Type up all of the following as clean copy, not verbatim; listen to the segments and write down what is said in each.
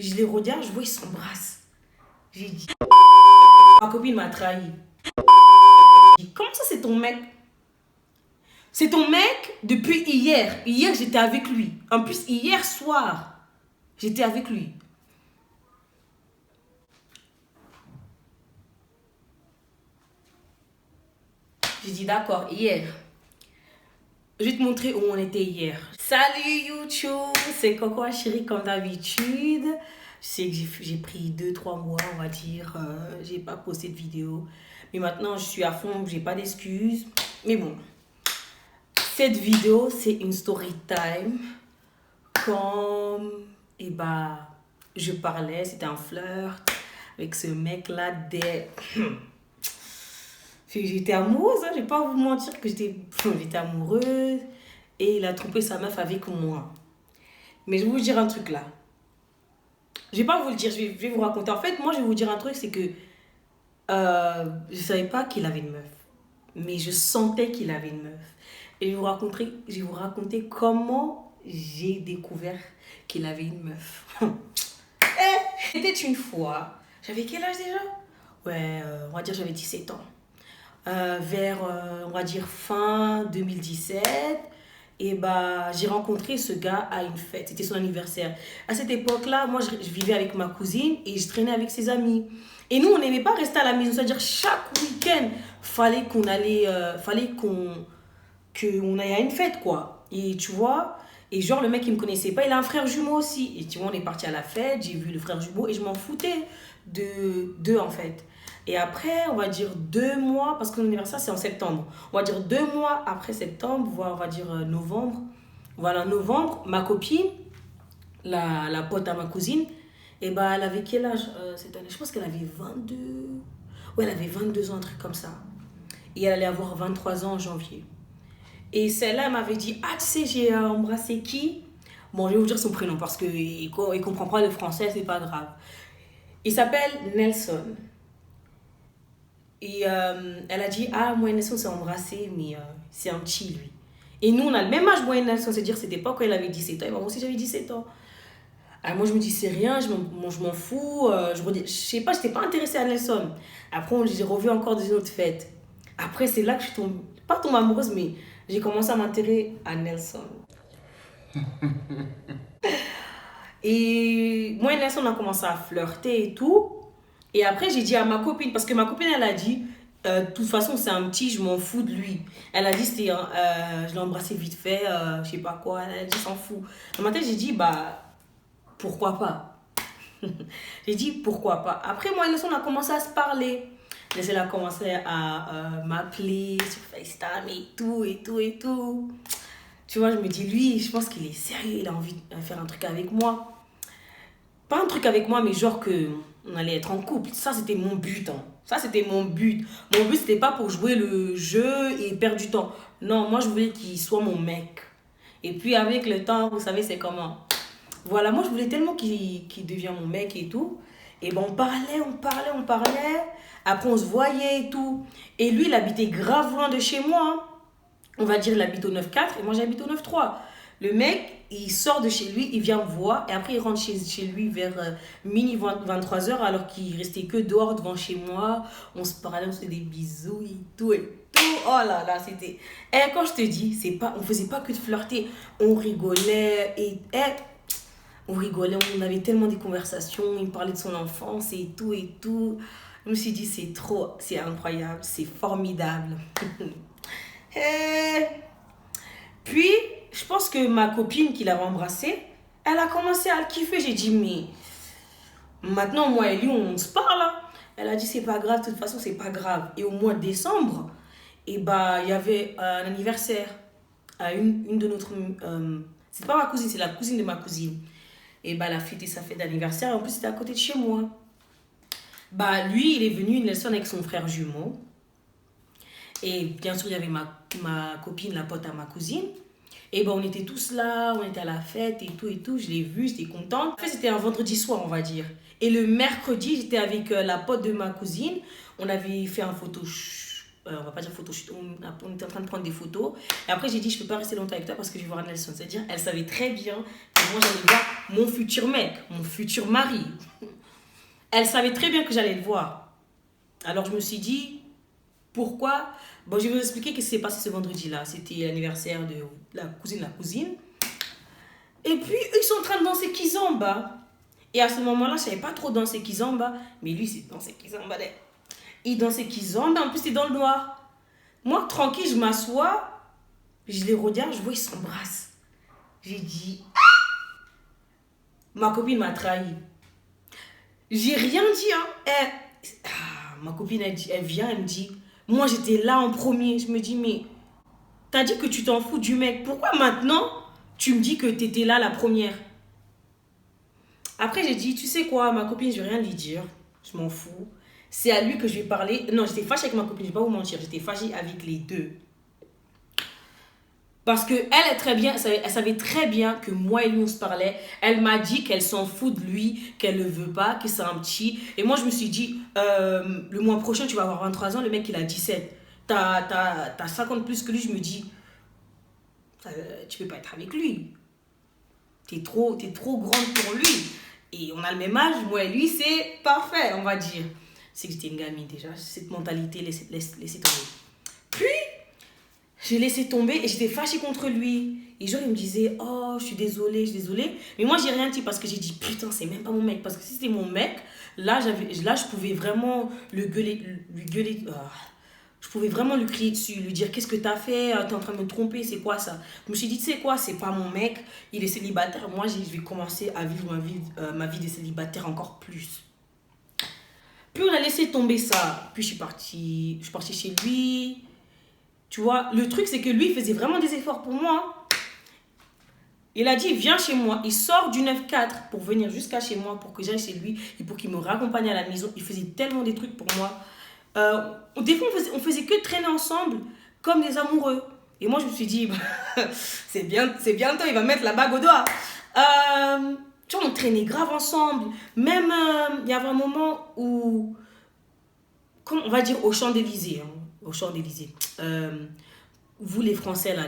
Je les regarde, je vois, ils s'embrassent. J'ai dit, ma copine m'a trahi. J'ai dit, comment ça, c'est ton mec? C'est ton mec depuis hier. Hier, j'étais avec lui. En plus, hier soir, j'étais avec lui. J'ai dit, d'accord, hier. Je vais te montrer où on était hier. Salut YouTube, c'est Coco Chérie comme d'habitude. Je sais que j'ai pris 2-3 mois, on va dire. J'ai pas posté de vidéo. Mais maintenant, je suis à fond, j'ai pas d'excuses. Mais bon, cette vidéo, c'est une story time. Comme, je parlais, c'était un flirt avec ce mec-là dès... J'étais amoureuse, hein, je vais pas vous mentir que j'étais amoureuse. Et il a trompé sa meuf avec moi. Mais je vais vous dire un truc là. Je vais pas vous le dire, je vais vous raconter. En fait, moi, je vais vous dire un truc, c'est que je savais pas qu'il avait une meuf. Mais je sentais qu'il avait une meuf. Et je vais vous raconter comment j'ai découvert qu'il avait une meuf. C'était une fois, j'avais quel âge déjà? Ouais, on va dire j'avais 17 ans. On va dire fin 2017. Et j'ai rencontré ce gars à une fête, c'était son anniversaire. À cette époque-là, moi je vivais avec ma cousine et je traînais avec ses amis. Et nous, on n'aimait pas rester à la maison, c'est-à-dire chaque week-end, fallait qu'on aille à une fête, quoi. Et tu vois, et genre le mec il me connaissait pas, il a un frère jumeau aussi. Et tu vois, on est parti à la fête, j'ai vu le frère jumeau et je m'en foutais d'eux en fait. Et après, on va dire 2 mois, parce que l'anniversaire c'est en septembre. On va dire 2 mois après septembre, voire on va dire novembre. Voilà, novembre, ma copine, la pote à ma cousine, elle avait quel âge cette année? Je pense qu'elle avait 22. Ouais, elle avait 22 ans, un truc comme ça. Et elle allait avoir 23 ans en janvier. Et celle-là, elle m'avait dit, ah, tu sais, j'ai embrassé qui? Bon, je vais vous dire son prénom parce qu'il ne comprend pas le français, c'est pas grave. Il s'appelle Nelson. Et elle a dit, ah, moi et Nelson s'est embrassé, mais c'est un petit, lui. Et nous, on a le même âge, moi et Nelson, c'est-à-dire c'était pas quand elle avait 17 ans. Et moi aussi, j'avais 17 ans. Alors moi, je me dis, c'est rien, je m'en fous. Je sais pas, j'étais pas intéressée à Nelson. Après, j'ai revu encore des autres fêtes. Après, c'est là que je suis pas tombée amoureuse, mais j'ai commencé à m'intéresser à Nelson. Et moi et Nelson, on a commencé à flirter et tout. Et après, j'ai dit à ma copine, parce que ma copine, elle a dit, de toute façon, c'est un petit, je m'en fous de lui. Elle a dit, je l'ai embrassé vite fait, je sais pas quoi. Elle a dit, s'en fout. Le matin, j'ai dit, pourquoi pas? J'ai dit, pourquoi pas? Après, moi et Nelson, on a commencé à se parler. Elle a commencé à m'appeler sur FaceTime et tout, et tout, et tout. Tu vois, je me dis, lui, je pense qu'il est sérieux, il a envie de faire un truc avec moi. Pas un truc avec moi, mais genre que on allait être en couple. Ça, c'était mon but. Hein. Ça, c'était mon but. Mon but, c'était pas pour jouer le jeu et perdre du temps. Non, moi, je voulais qu'il soit mon mec. Et puis, avec le temps, vous savez, c'est comment. Voilà, moi, je voulais tellement qu'il devienne mon mec et tout. Et on parlait, on parlait, on parlait. Après, on se voyait et tout. Et lui, il habitait grave loin de chez moi. Hein. On va dire, il habite au 9-4 et moi, j'habite au 9-3. Le mec, il sort de chez lui, il vient me voir et après il rentre chez lui vers mini 23h alors qu'il restait que dehors devant chez moi. On se parlait, on se fait des bisous et tout et tout. Oh là là, c'était... Et quand je te dis, on faisait pas que de flirter, on rigolait on rigolait, on avait tellement des conversations, il me parlait de son enfance et tout et tout. Je me suis dit, c'est trop, c'est incroyable, c'est formidable. Et puis, je pense que ma copine qui l'avait embrassé, elle a commencé à le kiffer. J'ai dit, mais maintenant, moi et lui, on se parle. Hein. Elle a dit, c'est pas grave, de toute façon, c'est pas grave. Et au mois de décembre, il y avait un anniversaire à une de notre... c'est pas ma cousine, c'est la cousine de ma cousine. Et elle a fêté sa fête d'anniversaire. En plus, c'était à côté de chez moi. Lui, il est venu, Nelson, avec son frère jumeau. Et bien sûr, il y avait ma copine, la pote à ma cousine. Et on était tous là, on était à la fête et tout, je l'ai vu, j'étais contente. En fait, c'était un vendredi soir, on va dire. Et le mercredi, j'étais avec la pote de ma cousine. On avait fait un on va pas dire photoshoot, on était en train de prendre des photos. Et après, j'ai dit, je peux pas rester longtemps avec toi parce que je vais voir Nelson. C'est-à-dire, elle savait très bien que moi, j'allais voir mon futur mec, mon futur mari. Elle savait très bien que j'allais le voir. Alors, je me suis dit, pourquoi? Bon, je vais vous expliquer ce qui s'est passé ce vendredi-là. C'était l'anniversaire de la cousine. Et puis, ils sont en train de danser Kizomba. Et à ce moment-là, je savais pas trop danser Kizomba. Mais lui, c'est danser Kizomba. Il dansait Kizomba. En plus, c'est dans le noir. Moi, tranquille, je m'assois. Je les regarde, je vois, ils s'embrassent. J'ai dit, ma copine m'a trahi. J'ai rien dit, hein. Ma copine, elle vient, elle me dit, moi, j'étais là en premier. Je me dis, mais t'as dit que tu t'en fous du mec. Pourquoi maintenant, tu me dis que t'étais là la première? Après, j'ai dit, tu sais quoi, ma copine, je vais rien lui dire. Je m'en fous. C'est à lui que je vais parler. Non, j'étais fâchée avec ma copine, je vais pas vous mentir. J'étais fâchée avec les deux. Parce que elle est très bien, elle savait très bien que moi et lui on se parlait. Elle m'a dit qu'elle s'en fout de lui, qu'elle ne veut pas, que c'est un petit. Et moi je me suis dit, le mois prochain tu vas avoir 23 ans, le mec il a 17. T'as 50 plus que lui, je me dis, tu peux pas être avec lui. T'es trop grande pour lui. Et on a le même âge, moi et lui c'est parfait, on va dire. C'est que j'étais une gamine déjà, cette mentalité, laissez tomber. Puis, j'ai laissé tomber et j'étais fâchée contre lui. Et genre, il me disait, oh, je suis désolée. Mais moi, j'ai rien dit parce que j'ai dit, putain, c'est même pas mon mec. Parce que si c'était mon mec, là, je pouvais vraiment lui gueuler. Je pouvais vraiment lui crier dessus, lui dire, qu'est-ce que t'as fait? T'es en train de me tromper, c'est quoi ça? Je me suis dit, tu sais quoi, c'est pas mon mec, il est célibataire. Moi, je vais commencer à vivre ma vie de célibataire encore plus. Puis on a laissé tomber ça. Puis je suis partie chez lui. Tu vois, le truc, c'est que lui, il faisait vraiment des efforts pour moi. Il a dit, viens chez moi. Il sort du 9-4 pour venir jusqu'à chez moi, pour que j'aille chez lui et pour qu'il me raccompagne à la maison. Il faisait tellement des trucs pour moi. Des fois, on faisait que traîner ensemble, comme des amoureux. Et moi, je me suis dit, c'est bientôt, il va mettre la bague au doigt. Tu vois, on traînait grave ensemble. Même, il y avait un moment où, on va dire au Champs-Élysées, hein, au Champs-Élysées. Vous les Français là,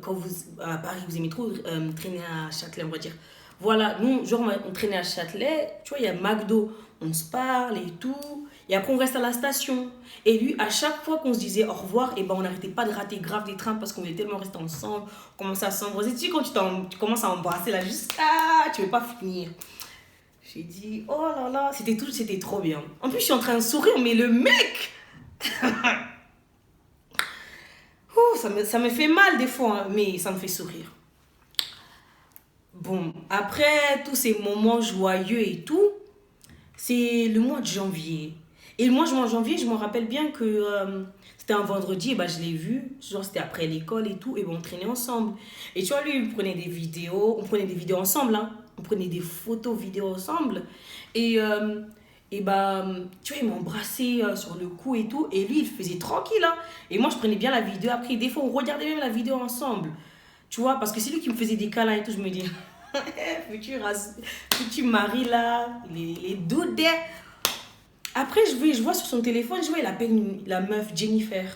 quand vous à Paris vous aimez trop traîner à Châtelet, on va dire. Voilà, nous genre on traînait à Châtelet, tu vois, il y a McDo, on se parle et tout, et après on reste à la station. Et lui, à chaque fois qu'on se disait au revoir, et ben on n'arrêtait pas de rater grave des trains parce qu'on est tellement restés ensemble, on commençait à s'embrasser. Tu sais, quand tu commences à embrasser là, juste tu veux pas finir. J'ai dit, oh là là, c'était trop bien. En plus, je suis en train de sourire, mais le mec ça me fait mal des fois, hein, mais ça me fait sourire. Bon, après tous ces moments joyeux et tout, c'est le mois de janvier. Et le mois de janvier, je me rappelle bien que c'était un vendredi, et bah, je l'ai vu, genre c'était après l'école et tout, et bon, on traînait ensemble. Et tu vois, lui, il prenait des vidéos, on prenait des vidéos ensemble, hein, on prenait des photos, vidéos ensemble. Et bah, tu vois, il m'embrassait sur le cou et tout. Et lui, il faisait tranquille, hein. Et moi, je prenais bien la vidéo. Après, des fois, on regardait même la vidéo ensemble. Tu vois, parce que c'est lui qui me faisait des câlins et tout. Je me dis, futur mari là, il est doudé. Après, je vois sur son téléphone, je vois, il appelle la meuf Jennifer.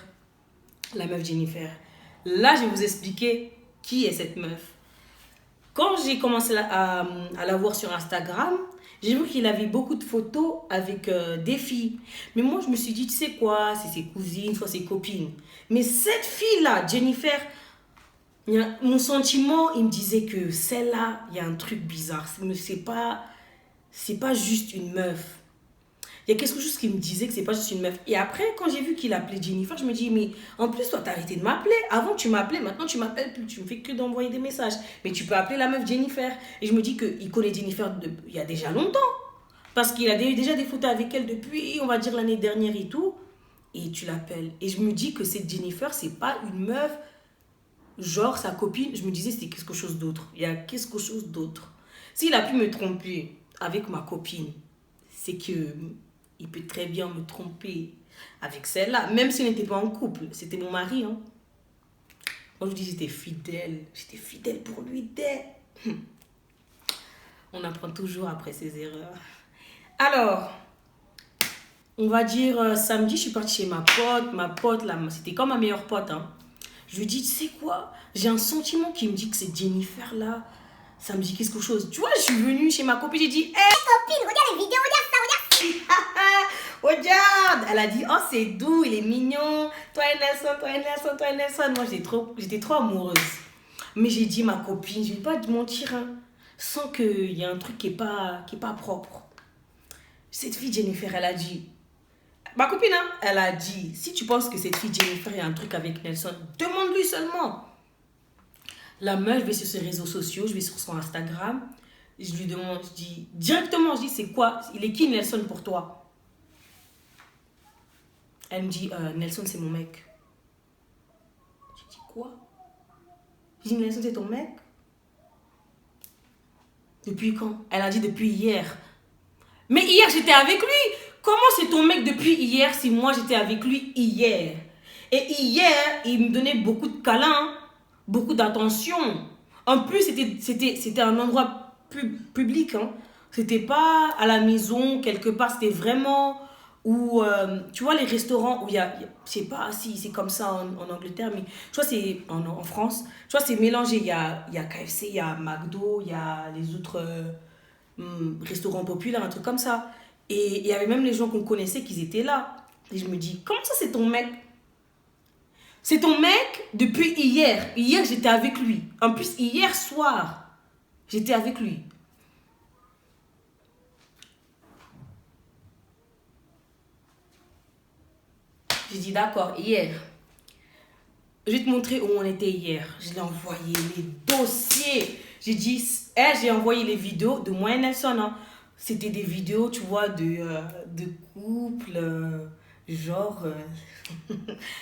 La meuf Jennifer. Là, je vais vous expliquer qui est cette meuf. Quand j'ai commencé à la voir sur Instagram, j'ai vu qu'il avait beaucoup de photos avec des filles. Mais moi, je me suis dit, tu sais quoi, c'est ses cousines, soit ses copines. Mais cette fille-là, Jennifer, mon sentiment, il me disait que celle-là, il y a un truc bizarre. C'est pas juste une meuf. Il y a quelque chose qui me disait que c'est pas juste une meuf. Et après, quand j'ai vu qu'il appelait Jennifer, je me dis, mais en plus, toi, t'as arrêté de m'appeler. Avant, tu m'appelais, maintenant, tu m'appelles plus. Tu me fais que d'envoyer des messages. Mais tu peux appeler la meuf Jennifer. Et je me dis qu'il connaît Jennifer il y a déjà longtemps. Parce qu'il a déjà des photos avec elle depuis, on va dire, l'année dernière et tout. Et tu l'appelles. Et je me dis que cette Jennifer, c'est pas une meuf, genre sa copine. Je me disais, c'était quelque chose d'autre. Il y a quelque chose d'autre. S'il a pu me tromper avec ma copine, c'est que il peut très bien me tromper avec celle-là, même si on n'était pas en couple. C'était mon mari, hein. Moi, je dis j'étais fidèle pour lui dès. On apprend toujours après ses erreurs. Alors, on va dire, samedi, je suis partie chez ma pote. Ma pote, là, c'était comme ma meilleure pote. Hein. Je lui dis, tu sais quoi? J'ai un sentiment qui me dit que c'est Jennifer, là. Ça me dit quelque chose. Tu vois, je suis venue chez ma copine, j'ai dit, hé copine, regarde les vidéos, regarde ça, regarde. Regarde. Elle a dit, oh, c'est doux, il est mignon. Toi et Nelson, toi et Nelson, toi et Nelson. Moi, j'étais trop amoureuse. Mais j'ai dit, ma copine, je vais pas te mentir, hein, sans qu'il y ait un truc qui est pas propre. Cette fille, Jennifer, elle a dit, ma copine, hein, elle a dit, si tu penses que cette fille Jennifer a un truc avec Nelson, demande-lui seulement. La meuf, je vais sur ses réseaux sociaux, je vais sur son Instagram, je lui demande, je dis, directement, je dis, c'est quoi? Il est qui Nelson pour toi? Elle me dit, Nelson, c'est mon mec. Je dis, quoi? Je dis, Nelson, c'est ton mec? Depuis quand? Elle a dit, depuis hier. Mais hier, j'étais avec lui. Comment c'est ton mec depuis hier si moi j'étais avec lui hier? Et hier, il me donnait beaucoup de câlins, beaucoup d'attention. En plus, c'était un endroit public. Hein. C'était pas à la maison, quelque part. C'était vraiment où, tu vois, les restaurants où je sais pas si c'est comme ça en Angleterre, mais je crois que c'est en France. Je crois que c'est mélangé. Il y a KFC, il y a McDo, il y a les autres restaurants populaires, un truc comme ça. Et il y avait même les gens qu'on connaissait qui étaient là. Et je me dis, comment ça c'est ton mec? C'est ton mec depuis hier. Hier, j'étais avec lui. En plus, hier soir, j'étais avec lui. J'ai dit, d'accord, hier. Je vais te montrer où on était hier. Je l'ai envoyé les dossiers. J'ai dit, j'ai envoyé les vidéos de moi et Nelson. Hein. C'était des vidéos, tu vois, de couple, genre...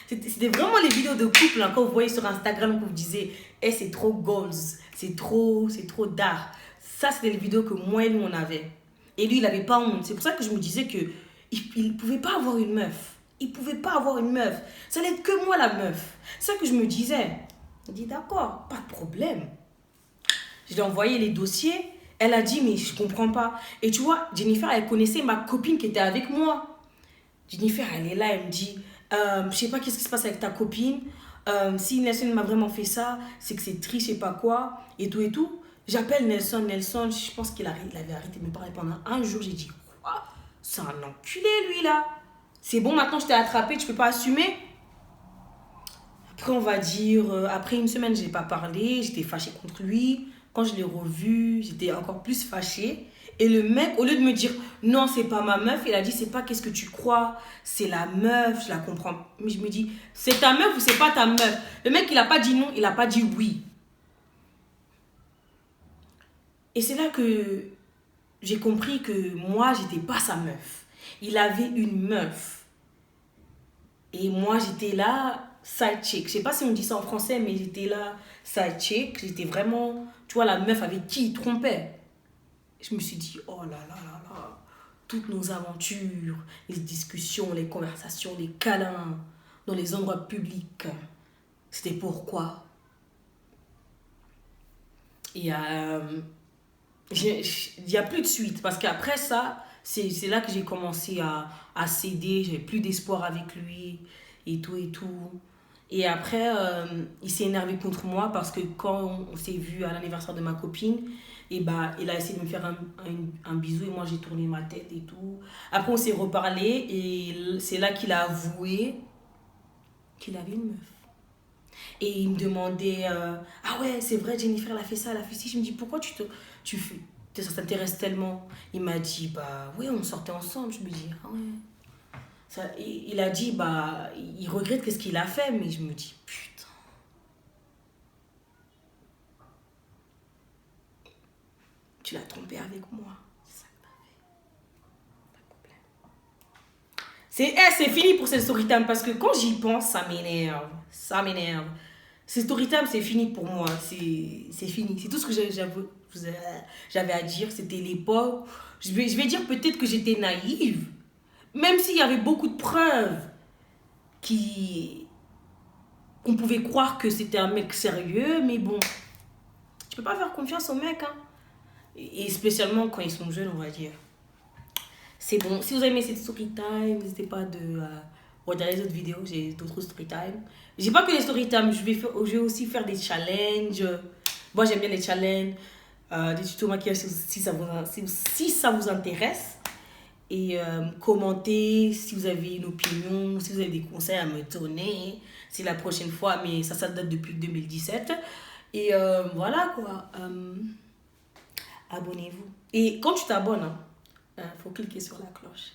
c'était vraiment les vidéos de couple, hein, quand vous voyez sur Instagram, que vous disiez, hey, c'est trop goals, c'est trop dark. Ça, c'était les vidéos que moi et lui, on avait. Et lui, il n'avait pas honte. C'est pour ça que je me disais que il ne pouvait pas avoir une meuf. Il pouvait pas avoir une meuf. Ça n'allait être que moi, la meuf. C'est ça que je me disais. Je dis, d'accord, pas de problème. Je lui ai envoyé les dossiers. Elle a dit, mais je comprends pas. Et tu vois, Jennifer, elle connaissait ma copine qui était avec moi. Jennifer, elle est là, elle me dit, je sais pas qu'est-ce qui se passe avec ta copine. Si Nelson m'a vraiment fait ça, c'est que c'est triste, je sais pas quoi, et tout et tout. J'appelle Nelson, je pense qu'il avait arrêté de me parler pendant un jour. J'ai dit, quoi? C'est un enculé, lui, là. C'est bon, maintenant je t'ai attrapé, tu peux pas assumer. Après, on va dire, après une semaine, j'ai pas parlé, j'étais fâchée contre lui. Quand je l'ai revu, j'étais encore plus fâchée. Et le mec, au lieu de me dire, non, c'est pas ma meuf, il a dit, c'est pas qu'est-ce que tu crois, c'est la meuf, je la comprends. Mais je me dis, c'est ta meuf ou c'est pas ta meuf? Le mec, il a pas dit non, il a pas dit oui. Et c'est là que j'ai compris que moi, j'étais pas sa meuf. Il avait une meuf. Et moi, j'étais là, side chick. Je sais pas si on dit ça en français, mais j'étais là, side chick. J'étais vraiment, tu vois, la meuf avec qui il trompait. Je me suis dit, oh là là là là, toutes nos aventures, les discussions, les conversations, les câlins dans les endroits publics, c'était pourquoi? Et il n'y a plus de suite, parce qu'après ça, c'est là que j'ai commencé à céder, j'avais plus d'espoir avec lui, et tout et tout. Et après, il s'est énervé contre moi parce que quand on s'est vu à l'anniversaire de ma copine, et bah, il a essayé de me faire un bisou et moi j'ai tourné ma tête et tout. Après, on s'est reparlé et c'est là qu'il a avoué qu'il avait une meuf. Et il me demandait, ah ouais, c'est vrai, Jennifer, elle a fait ça, elle a fait ci. Je me dis, pourquoi ça t'intéresse tellement? Il m'a dit, bah oui, on sortait ensemble. Je me dis, ah ouais. Ça, il a dit, bah, il regrette qu'est-ce qu'il a fait, mais je me dis, putain. Tu l'as trompé avec moi. C'est ça que t'as fait. Pas de problème. C'est fini pour cette story time parce que quand j'y pense, ça m'énerve. Ça m'énerve. Ces story time, c'est fini pour moi. C'est fini. C'est tout ce que j'avais à dire. C'était l'époque. Je vais dire peut-être que j'étais naïve. Même s'il y avait beaucoup de preuves qu'on pouvait croire que c'était un mec sérieux, mais bon, tu peux pas faire confiance aux mecs, hein. Et spécialement quand ils sont jeunes, on va dire. C'est bon. Si vous aimez cette story time, n'hésitez pas de regarder les autres vidéos. J'ai d'autres story time. J'ai pas que les story time, je vais aussi faire des challenges. Moi, j'aime bien les challenges, des tutos maquillage si si ça vous intéresse. Et commentez si vous avez une opinion, si vous avez des conseils à me donner. C'est la prochaine fois, mais ça date depuis 2017. Et voilà quoi. Abonnez-vous. Et quand tu t'abonnes, faut cliquer sur la cloche.